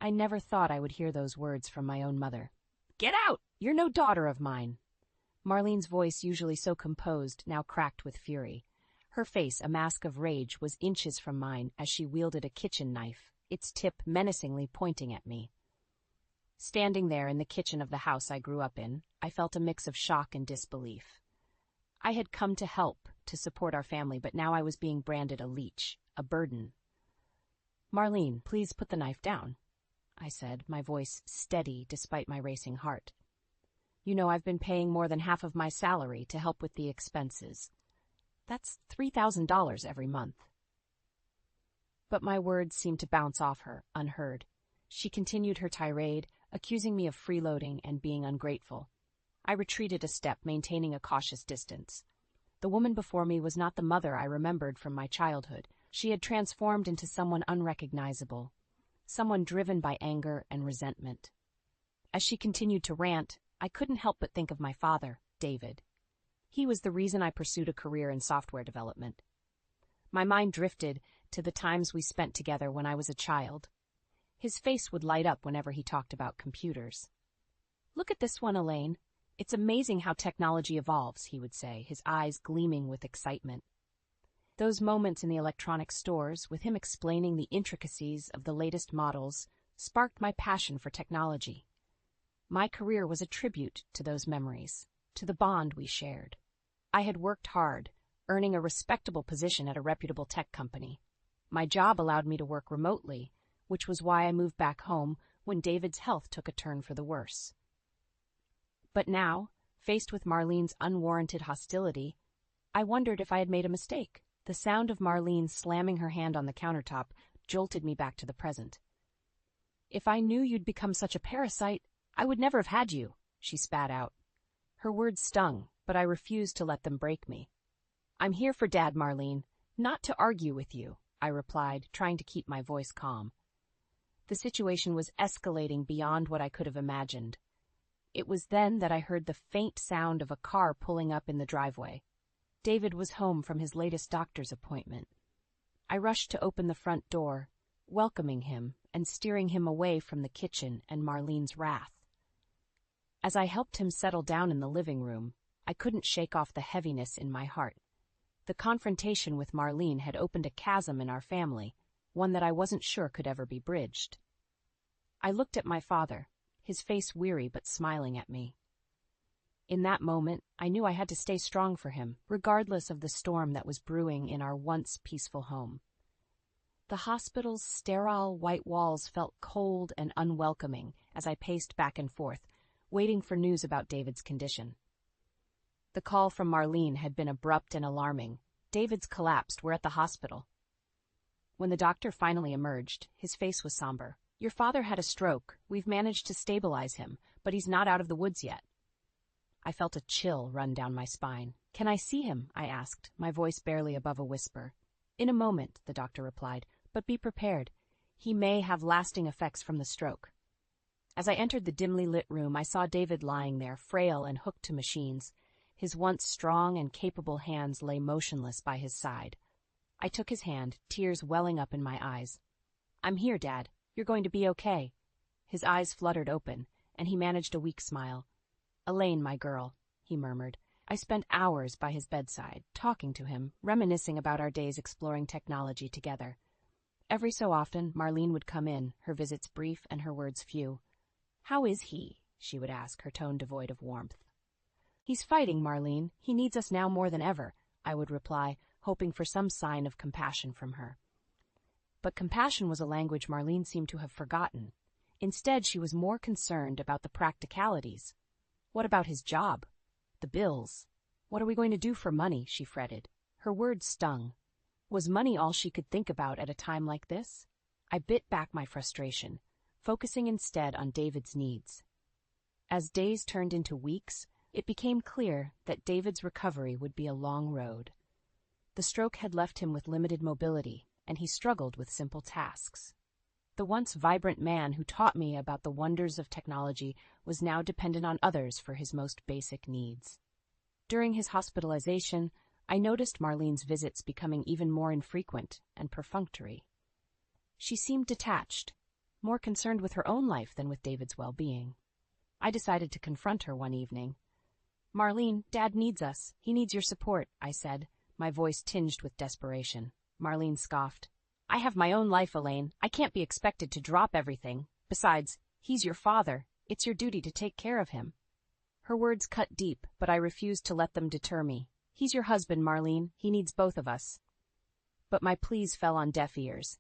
I never thought I would hear those words from my own mother. "Get out! You're no daughter of mine." Marlene's voice, usually so composed, now cracked with fury. Her face, a mask of rage, was inches from mine as she wielded a kitchen knife, its tip menacingly pointing at me. Standing there in the kitchen of the house I grew up in, I felt a mix of shock and disbelief. I had come to help, to support our family, but now I was being branded a leech, a burden. "Marlene, please put the knife down," I said, my voice steady despite my racing heart. "You know I've been paying more than half of my salary to help with the expenses. That's $3,000 every month." But my words seemed to bounce off her, unheard. She continued her tirade, accusing me of freeloading and being ungrateful. I retreated a step, maintaining a cautious distance. The woman before me was not the mother I remembered from my childhood. She had transformed into someone unrecognizable, someone driven by anger and resentment. As she continued to rant, I couldn't help but think of my father, David. He was the reason I pursued a career in software development. My mind drifted to the times we spent together when I was a child. His face would light up whenever he talked about computers. "Look at this one, Elaine. It's amazing how technology evolves," he would say, his eyes gleaming with excitement. Those moments in the electronic stores, with him explaining the intricacies of the latest models, sparked my passion for technology. My career was a tribute to those memories, to the bond we shared. I had worked hard, earning a respectable position at a reputable tech company. My job allowed me to work remotely, which was why I moved back home when David's health took a turn for the worse. But now, faced with Marlene's unwarranted hostility, I wondered if I had made a mistake. The sound of Marlene slamming her hand on the countertop jolted me back to the present. "If I knew you'd become such a parasite, I would never have had you," she spat out. Her words stung, but I refused to let them break me. "I'm here for Dad, Marlene, not to argue with you," I replied, trying to keep my voice calm. The situation was escalating beyond what I could have imagined. It was then that I heard the faint sound of a car pulling up in the driveway. David was home from his latest doctor's appointment. I rushed to open the front door, welcoming him and steering him away from the kitchen and Marlene's wrath. As I helped him settle down in the living room, I couldn't shake off the heaviness in my heart. The confrontation with Marlene had opened a chasm in our family, one that I wasn't sure could ever be bridged. I looked at my father, his face weary but smiling at me. In that moment, I knew I had to stay strong for him, regardless of the storm that was brewing in our once peaceful home. The hospital's sterile white walls felt cold and unwelcoming as I paced back and forth, waiting for news about David's condition. The call from Marlene had been abrupt and alarming. "David's collapsed. We're at the hospital." When the doctor finally emerged, his face was somber. "Your father had a stroke. We've managed to stabilize him, but he's not out of the woods yet." I felt a chill run down my spine. "Can I see him?" I asked, my voice barely above a whisper. "In a moment," the doctor replied, "but be prepared. He may have lasting effects from the stroke." As I entered the dimly lit room, I saw David lying there, frail and hooked to machines. His once strong and capable hands lay motionless by his side. I took his hand, tears welling up in my eyes. "I'm here, Dad. You're going to be okay." His eyes fluttered open, and he managed a weak smile. "Elaine, my girl," he murmured. I spent hours by his bedside, talking to him, reminiscing about our days exploring technology together. Every so often, Marlene would come in, her visits brief and her words few. "How is he?" she would ask, her tone devoid of warmth. "He's fighting, Marlene. He needs us now more than ever," I would reply, hoping for some sign of compassion from her. But compassion was a language Marlene seemed to have forgotten. Instead, she was more concerned about the practicalities. What about his job? The bills? What are we going to do for money? She fretted. Her words stung. Was money all she could think about at a time like this? I bit back my frustration, focusing instead on David's needs. As days turned into weeks, it became clear that David's recovery would be a long road. The stroke had left him with limited mobility, and he struggled with simple tasks. The once vibrant man who taught me about the wonders of technology was now dependent on others for his most basic needs. During his hospitalization, I noticed Marlene's visits becoming even more infrequent and perfunctory. She seemed detached, more concerned with her own life than with David's well-being. I decided to confront her one evening. "Marlene, Dad needs us. He needs your support," I said, my voice tinged with desperation. Marlene scoffed. "I have my own life, Elaine. I can't be expected to drop everything. Besides, he's your father. It's your duty to take care of him." Her words cut deep, but I refused to let them deter me. "He's your husband, Marlene. He needs both of us." But my pleas fell on deaf ears.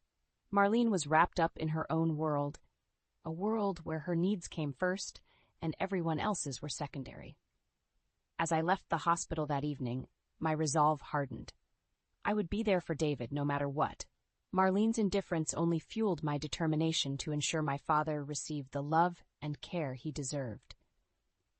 Marlene was wrapped up in her own world, a world where her needs came first and everyone else's were secondary. As I left the hospital that evening, my resolve hardened. I would be there for David no matter what. Marlene's indifference only fueled my determination to ensure my father received the love and care he deserved.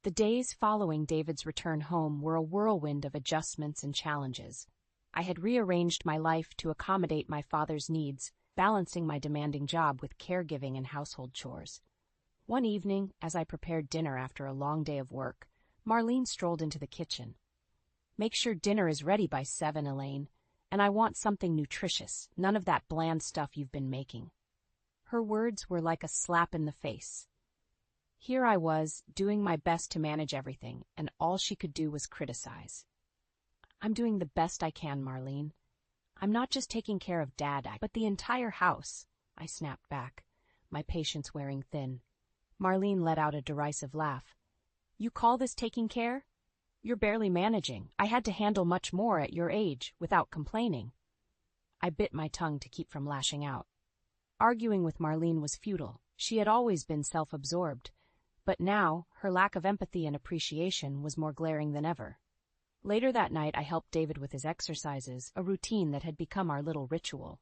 The days following David's return home were a whirlwind of adjustments and challenges. I had rearranged my life to accommodate my father's needs, balancing my demanding job with caregiving and household chores. One evening, as I prepared dinner after a long day of work, Marlene strolled into the kitchen. "Make sure dinner is ready by 7, Elaine, and I want something nutritious, none of that bland stuff you've been making." Her words were like a slap in the face. Here I was, doing my best to manage everything, and all she could do was criticize. "I'm doing the best I can, Marlene. I'm not just taking care of Dad, but the entire house," I snapped back, my patience wearing thin. Marlene let out a derisive laugh. "You call this taking care? You're barely managing. I had to handle much more at your age, without complaining." I bit my tongue to keep from lashing out. Arguing with Marlene was futile. She had always been self-absorbed, but now her lack of empathy and appreciation was more glaring than ever. Later that night, I helped David with his exercises, a routine that had become our little ritual.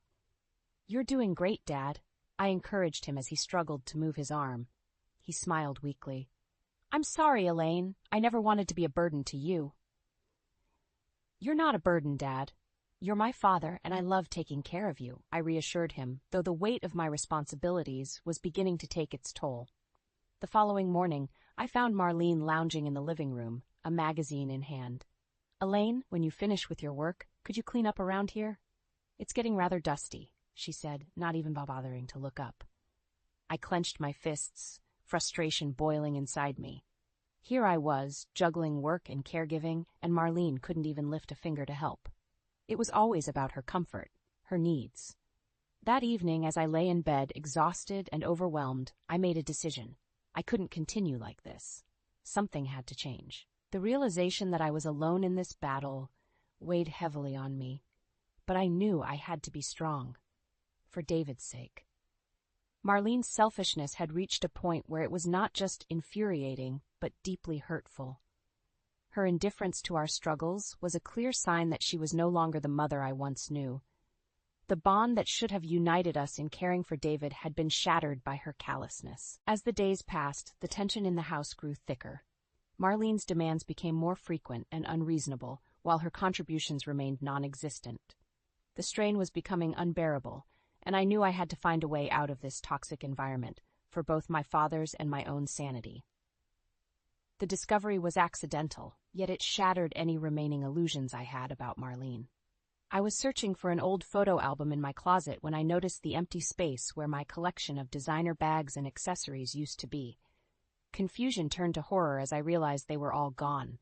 "You're doing great, Dad," I encouraged him as he struggled to move his arm. He smiled weakly. "I'm sorry, Elaine. I never wanted to be a burden to you." "You're not a burden, Dad. You're my father, and I love taking care of you," I reassured him, though the weight of my responsibilities was beginning to take its toll. The following morning, I found Marlene lounging in the living room, a magazine in hand. "Elaine, when you finish with your work, could you clean up around here? It's getting rather dusty," she said, not even bothering to look up. I clenched my fists, frustration boiling inside me. Here I was, juggling work and caregiving, and Marlene couldn't even lift a finger to help. It was always about her comfort, her needs. That evening, as I lay in bed, exhausted and overwhelmed, I made a decision. I couldn't continue like this. Something had to change. The realization that I was alone in this battle weighed heavily on me, but I knew I had to be strong, for David's sake. Marlene's selfishness had reached a point where it was not just infuriating, but deeply hurtful. Her indifference to our struggles was a clear sign that she was no longer the mother I once knew. The bond that should have united us in caring for David had been shattered by her callousness. As the days passed, the tension in the house grew thicker. Marlene's demands became more frequent and unreasonable, while her contributions remained non-existent. The strain was becoming unbearable, and I knew I had to find a way out of this toxic environment, for both my father's and my own sanity. The discovery was accidental, yet it shattered any remaining illusions I had about Marlene. I was searching for an old photo album in my closet when I noticed the empty space where my collection of designer bags and accessories used to be. Confusion turned to horror as I realized they were all gone.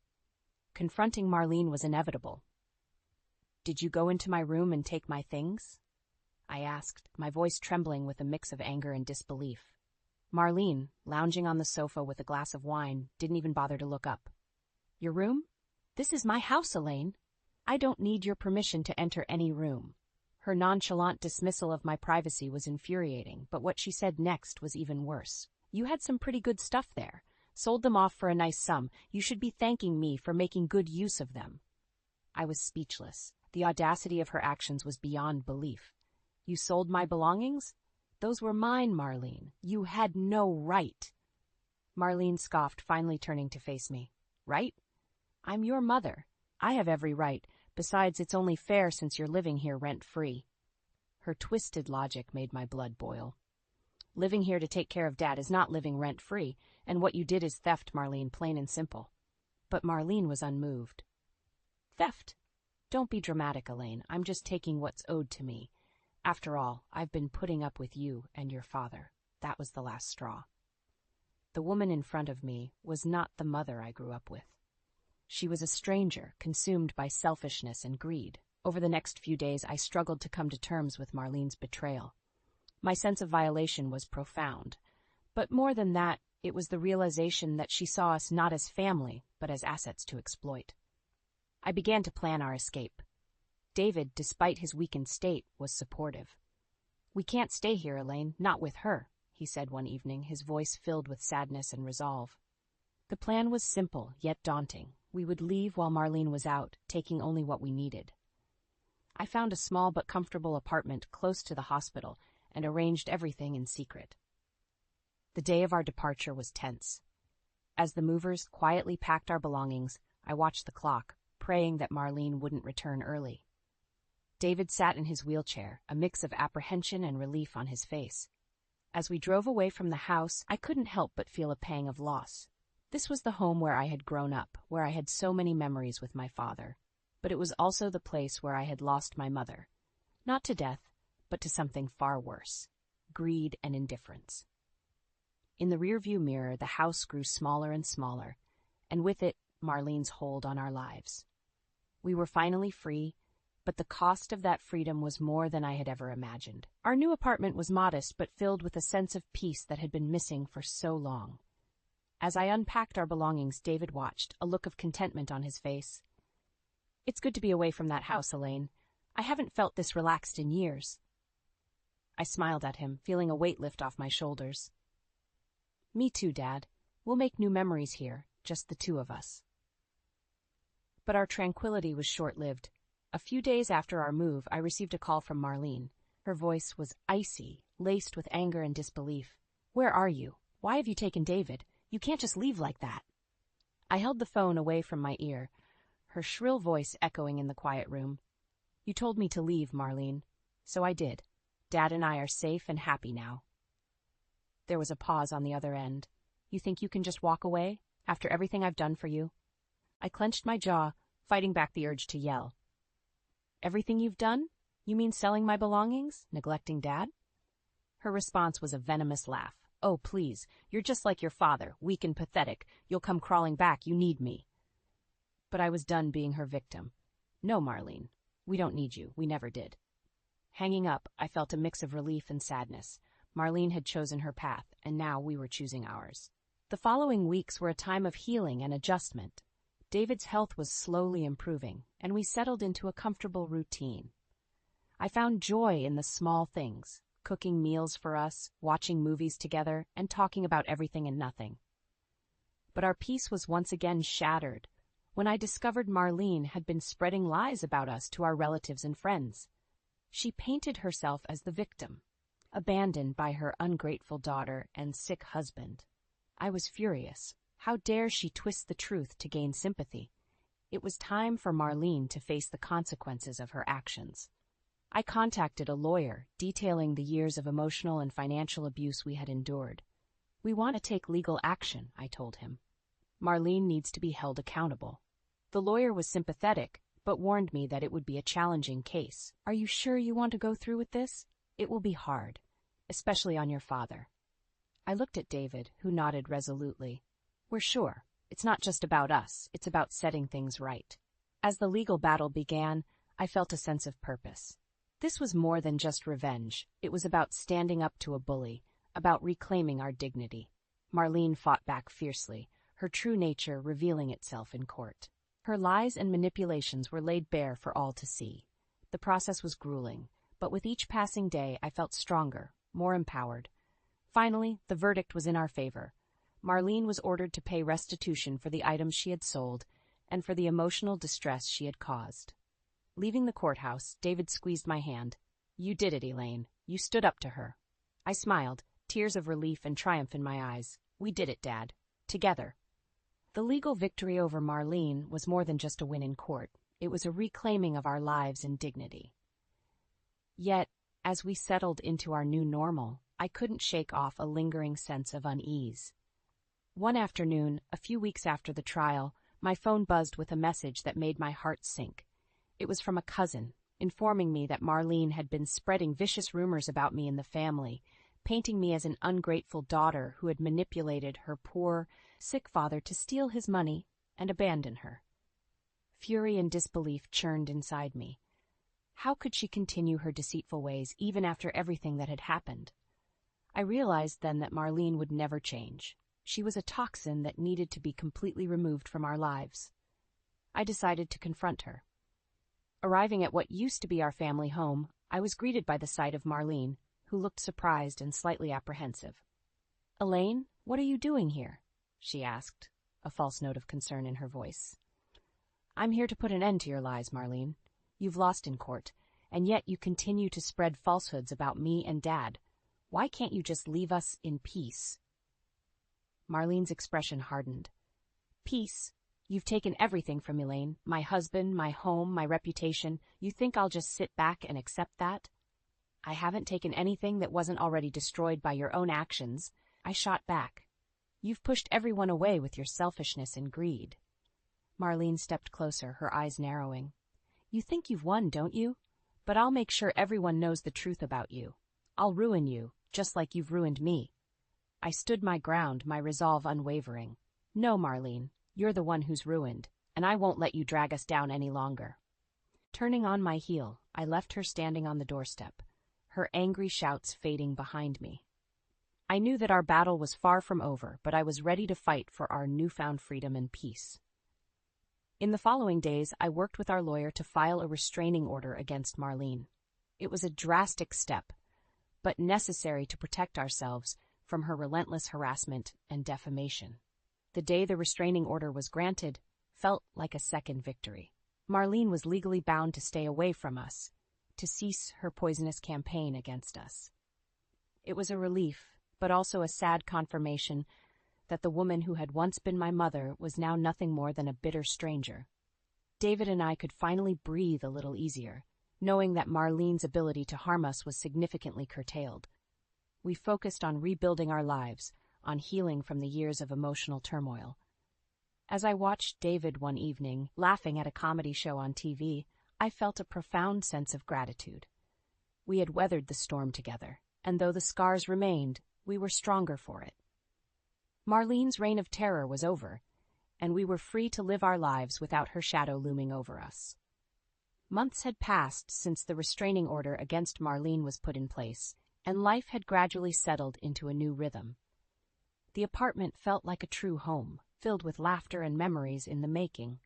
Confronting Marlene was inevitable. "Did you go into my room and take my things?" I asked, my voice trembling with a mix of anger and disbelief. Marlene, lounging on the sofa with a glass of wine, didn't even bother to look up. "Your room? This is my house, Elaine. I don't need your permission to enter any room." Her nonchalant dismissal of my privacy was infuriating, but what she said next was even worse. "You had some pretty good stuff there. Sold them off for a nice sum. You should be thanking me for making good use of them." I was speechless. The audacity of her actions was beyond belief. "You sold my belongings? Those were mine, Marlene. You had no right." Marlene scoffed, finally turning to face me. "Right? I'm your mother. I have every right. Besides, it's only fair since you're living here rent-free." Her twisted logic made my blood boil. "Living here to take care of Dad is not living rent-free, and what you did is theft, Marlene, plain and simple." But Marlene was unmoved. "Theft? Don't be dramatic, Elaine. I'm just taking what's owed to me. After all, I've been putting up with you and your father." That was the last straw. The woman in front of me was not the mother I grew up with. She was a stranger, consumed by selfishness and greed. Over the next few days, I struggled to come to terms with Marlene's betrayal. My sense of violation was profound. But more than that, it was the realization that she saw us not as family, but as assets to exploit. I began to plan our escape. David, despite his weakened state, was supportive. "We can't stay here, Elaine, not with her," he said one evening, his voice filled with sadness and resolve. The plan was simple, yet daunting. We would leave while Marlene was out, taking only what we needed. I found a small but comfortable apartment close to the hospital and arranged everything in secret. The day of our departure was tense. As the movers quietly packed our belongings, I watched the clock, praying that Marlene wouldn't return early. David sat in his wheelchair, a mix of apprehension and relief on his face. As we drove away from the house, I couldn't help but feel a pang of loss. This was the home where I had grown up, where I had so many memories with my father. But it was also the place where I had lost my mother. Not to death, but to something far worse: greed and indifference. In the rearview mirror, the house grew smaller and smaller, and with it, Marlene's hold on our lives. We were finally free, but the cost of that freedom was more than I had ever imagined. Our new apartment was modest, but filled with a sense of peace that had been missing for so long. As I unpacked our belongings, David watched, a look of contentment on his face. "It's good to be away from that house, Elaine. I haven't felt this relaxed in years." I smiled at him, feeling a weight lift off my shoulders. "Me too, Dad. We'll make new memories here, just the two of us." But our tranquility was short-lived. A few days after our move, I received a call from Marlene. Her voice was icy, laced with anger and disbelief. "Where are you? Why have you taken David? You can't just leave like that." I held the phone away from my ear, her shrill voice echoing in the quiet room. "You told me to leave, Marlene. So I did. Dad and I are safe and happy now." There was a pause on the other end. "You think you can just walk away, after everything I've done for you?" I clenched my jaw, fighting back the urge to yell. "Everything you've done? You mean selling my belongings, neglecting Dad?" Her response was a venomous laugh. "Oh, please, you're just like your father, weak and pathetic. You'll come crawling back, you need me." But I was done being her victim. "No, Marlene, we don't need you, we never did." Hanging up, I felt a mix of relief and sadness. Marlene had chosen her path, and now we were choosing ours. The following weeks were a time of healing and adjustment. David's health was slowly improving, and we settled into a comfortable routine. I found joy in the small things: cooking meals for us, watching movies together, and talking about everything and nothing. But our peace was once again shattered when I discovered Marlene had been spreading lies about us to our relatives and friends. She painted herself as the victim, abandoned by her ungrateful daughter and sick husband. I was furious. How dare she twist the truth to gain sympathy? It was time for Marlene to face the consequences of her actions. I contacted a lawyer, detailing the years of emotional and financial abuse we had endured. "We want to take legal action," I told him. "Marlene needs to be held accountable." The lawyer was sympathetic, but warned me that it would be a challenging case. "Are you sure you want to go through with this? It will be hard, especially on your father." I looked at David, who nodded resolutely. "We're sure. It's not just about us, it's about setting things right." As the legal battle began, I felt a sense of purpose. This was more than just revenge. It was about standing up to a bully, about reclaiming our dignity. Marlene fought back fiercely, her true nature revealing itself in court. Her lies and manipulations were laid bare for all to see. The process was grueling, but with each passing day I felt stronger, more empowered. Finally, the verdict was in our favor. Marlene was ordered to pay restitution for the items she had sold and for the emotional distress she had caused. Leaving the courthouse, David squeezed my hand. "You did it, Elaine. You stood up to her." I smiled, tears of relief and triumph in my eyes. "We did it, Dad. Together." The legal victory over Marlene was more than just a win in court. It was a reclaiming of our lives and dignity. Yet, as we settled into our new normal, I couldn't shake off a lingering sense of unease. One afternoon, a few weeks after the trial, my phone buzzed with a message that made my heart sink. It was from a cousin, informing me that Marlene had been spreading vicious rumors about me in the family, painting me as an ungrateful daughter who had manipulated her poor, sick father to steal his money and abandon her. Fury and disbelief churned inside me. How could she continue her deceitful ways even after everything that had happened? I realized then that Marlene would never change. She was a toxin that needed to be completely removed from our lives. I decided to confront her. Arriving at what used to be our family home, I was greeted by the sight of Marlene, who looked surprised and slightly apprehensive. "Elaine, what are you doing here?" she asked, a false note of concern in her voice. "I'm here to put an end to your lies, Marlene. You've lost in court, and yet you continue to spread falsehoods about me and Dad. Why can't you just leave us in peace?" Marlene's expression hardened. "Peace? You've taken everything from Elaine, my husband, my home, my reputation. You think I'll just sit back and accept that?" "I haven't taken anything that wasn't already destroyed by your own actions," I shot back. "You've pushed everyone away with your selfishness and greed." Marlene stepped closer, her eyes narrowing. "You think you've won, don't you? But I'll make sure everyone knows the truth about you. I'll ruin you, just like you've ruined me." I stood my ground, my resolve unwavering. "No, Marlene, you're the one who's ruined, and I won't let you drag us down any longer." Turning on my heel, I left her standing on the doorstep, her angry shouts fading behind me. I knew that our battle was far from over, but I was ready to fight for our newfound freedom and peace. In the following days, I worked with our lawyer to file a restraining order against Marlene. It was a drastic step, but necessary to protect ourselves from her relentless harassment and defamation. The day the restraining order was granted felt like a second victory. Marlene was legally bound to stay away from us, to cease her poisonous campaign against us. It was a relief, but also a sad confirmation that the woman who had once been my mother was now nothing more than a bitter stranger. David and I could finally breathe a little easier, knowing that Marlene's ability to harm us was significantly curtailed. We focused on rebuilding our lives, on healing from the years of emotional turmoil. As I watched David one evening, laughing at a comedy show on TV, I felt a profound sense of gratitude. We had weathered the storm together, and though the scars remained, we were stronger for it. Marlene's reign of terror was over, and we were free to live our lives without her shadow looming over us. Months had passed since the restraining order against Marlene was put in place, and life had gradually settled into a new rhythm. The apartment felt like a true home, filled with laughter and memories in the making.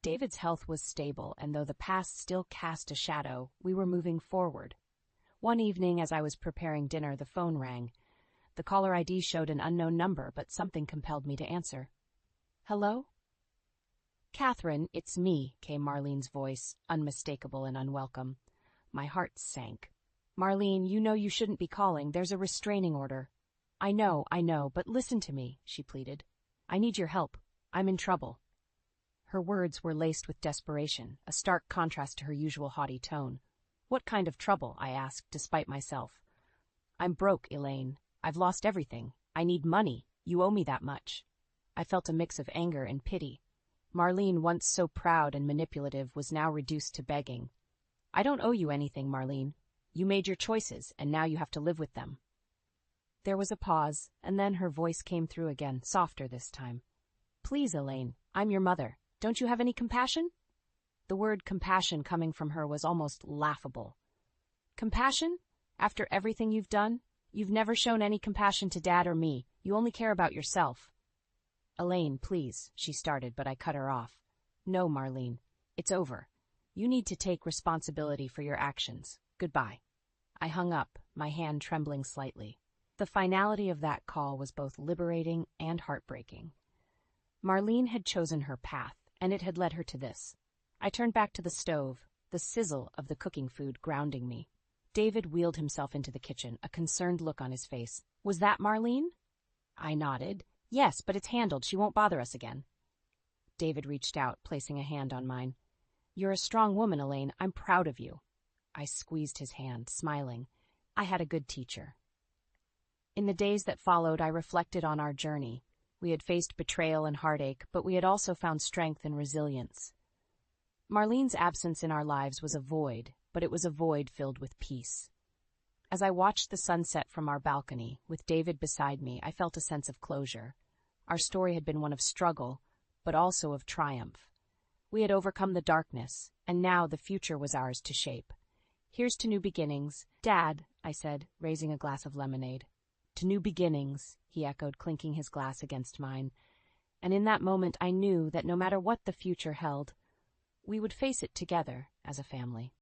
David's health was stable, and though the past still cast a shadow, we were moving forward. One evening, as I was preparing dinner, the phone rang. The caller ID showed an unknown number, but something compelled me to answer. "Hello?" "Catherine, it's me," came Marlene's voice, unmistakable and unwelcome. My heart sank. "Marlene, you know you shouldn't be calling. There's a restraining order." I know, but listen to me," she pleaded. "I need your help. I'm in trouble." Her words were laced with desperation, a stark contrast to her usual haughty tone. "What kind of trouble?" I asked, despite myself. "I'm broke, Elaine. I've lost everything. I need money. You owe me that much." I felt a mix of anger and pity. Marlene, once so proud and manipulative, was now reduced to begging. "I don't owe you anything, Marlene. You made your choices, and now you have to live with them." There was a pause, and then her voice came through again, softer this time. "Please, Elaine, I'm your mother. Don't you have any compassion?" The word compassion coming from her was almost laughable. "Compassion? After everything you've done? You've never shown any compassion to Dad or me. You only care about yourself." "Elaine, please," she started, but I cut her off. "No, Marlene. It's over. You need to take responsibility for your actions. Goodbye." I hung up, my hand trembling slightly. The finality of that call was both liberating and heartbreaking. Marlene had chosen her path, and it had led her to this. I turned back to the stove, the sizzle of the cooking food grounding me. David wheeled himself into the kitchen, a concerned look on his face. "Was that Marlene?" I nodded. "Yes, but it's handled. She won't bother us again." David reached out, placing a hand on mine. "You're a strong woman, Elaine. I'm proud of you." I squeezed his hand, smiling. I had a good teacher. In the days that followed, I reflected on our journey. We had faced betrayal and heartache, but we had also found strength and resilience. Marlene's absence in our lives was a void, but it was a void filled with peace. As I watched the sunset from our balcony, with David beside me, I felt a sense of closure. Our story had been one of struggle, but also of triumph. We had overcome the darkness, and now the future was ours to shape. "Here's to new beginnings." "Dad," I said, raising a glass of lemonade. "To new beginnings," he echoed, clinking his glass against mine. And in that moment I knew that no matter what the future held, we would face it together as a family.